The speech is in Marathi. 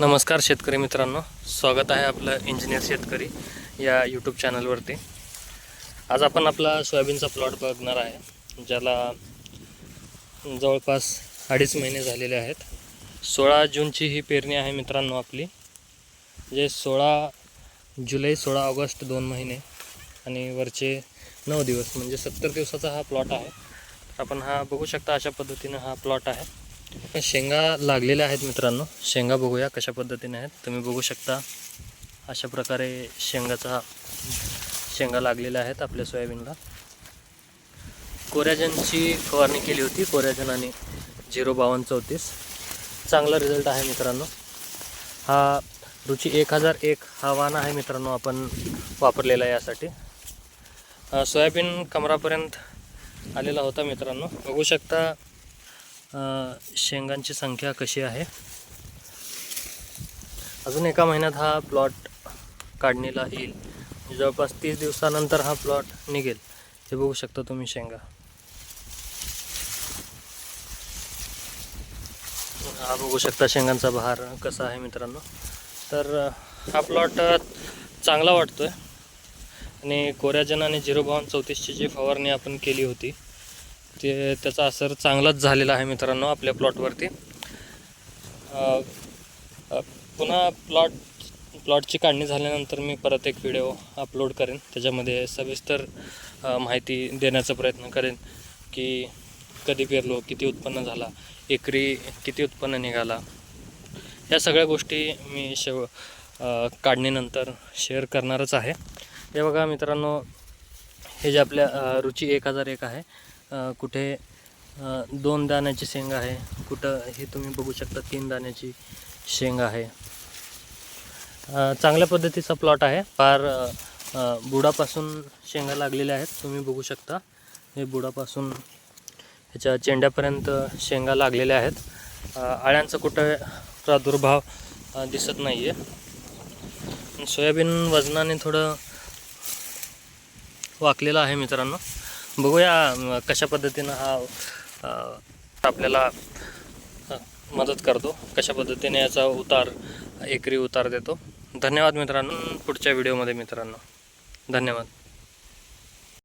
नमस्कार शेतकरी मित्रांनो, स्वागत आहे आपलं इंजिनियर शेतकरी या यूट्यूब चॅनलवरती। आज आपण आपला सोयाबीनचा प्लॉट बघणार आहे, ज्याला जवळपास 2.5 महिने झालेले आहेत। 16 जूनची ही पेरणी आहे मित्रांनो आपली, जे 16 जुलै 16 ऑगस्ट 2 महिने आणि वरचे 9 दिवस म्हणजे 70 दिवसाचा हा प्लॉट आहे। आपण हा बघू शकता, अशा पद्धतीने हा प्लॉट आहे। शेंगा लागलेल्या आहेत मित्रांनो, शेंगा बघूया कशा पद्धतीने आहेत। तुम्ही बघू शकता अशा प्रकारे शेंगा लागलेल्या आहेत आपल्या सोयाबीनला। कोरॅजनची फवारणी केली होती, कोरॅजन आणि 05234 चांगला रिझल्ट आहे मित्रांनो। हा रुची 1001 हा वाण आहे मित्रांनो, आपण वापरलेला आहे यासाठी। सोयाबीन कमरापर्यंत आलेला होता मित्रांनो, बघू शकता शेंगांची संख्या कशी आहे। अजून एका महिन्यात हा प्लॉट काढणीला येईल, जवळपास 30 दिवसानंतर हा प्लॉट निघेल। हे बघू शकता तुम्ही शेंगा, हा बघू शकता शेंगांचा बहार कसा आहे मित्रांनो। तर हा प्लॉट चांगला वाटतोय आणि कोरॅजन आणि 05234ची जी फवारणी आपण केली होती त्याचा असर चांगलाच झालेला आहे मित्रांनो आपल्या प्लॉटवरती। पुन्हा प्लॉटची काढणी झाल्यानंतर मी परत एक व्हिडिओ अपलोड करेन, त्याच्यामध्ये सविस्तर माहिती देण्याचा प्रयत्न करेन की कधी पेरलो, किती उत्पन्न झाला, एकरी किती उत्पन्न निघाला, या सगळ्या गोष्टी मी काढणीनंतर शेअर करणारच आहे। हे बघा मित्रांनो, हे जे आपल्या रुची 1001 आहे, कुठे 2 दाण्याची शेंग आहे, कुठं हे तुम्ही बघू शकता 3 दाण्याची शेंग आहे। चांगल्या पद्धतीचा प्लॉट आहे, फार बुडापासून शेंगा लागलेल्या आहेत। तुम्ही बघू शकता हे बुडापासून ह्याच्या चेंड्यापर्यंत शेंगा लागलेल्या आहेत। आळ्यांचा कुठं प्रादुर्भाव दिसत नाही आहे। सोयाबीन वजनाने थोडं वाकलेलं आहे मित्रांनो, बघूया कशा पद्धतीनं हा आपल्याला मदत करतो, कशा पद्धतीने याचा एकरी उतार देतो। धन्यवाद मित्रांनो, पुढच्या व्हिडिओमध्ये मित्रांनो, धन्यवाद।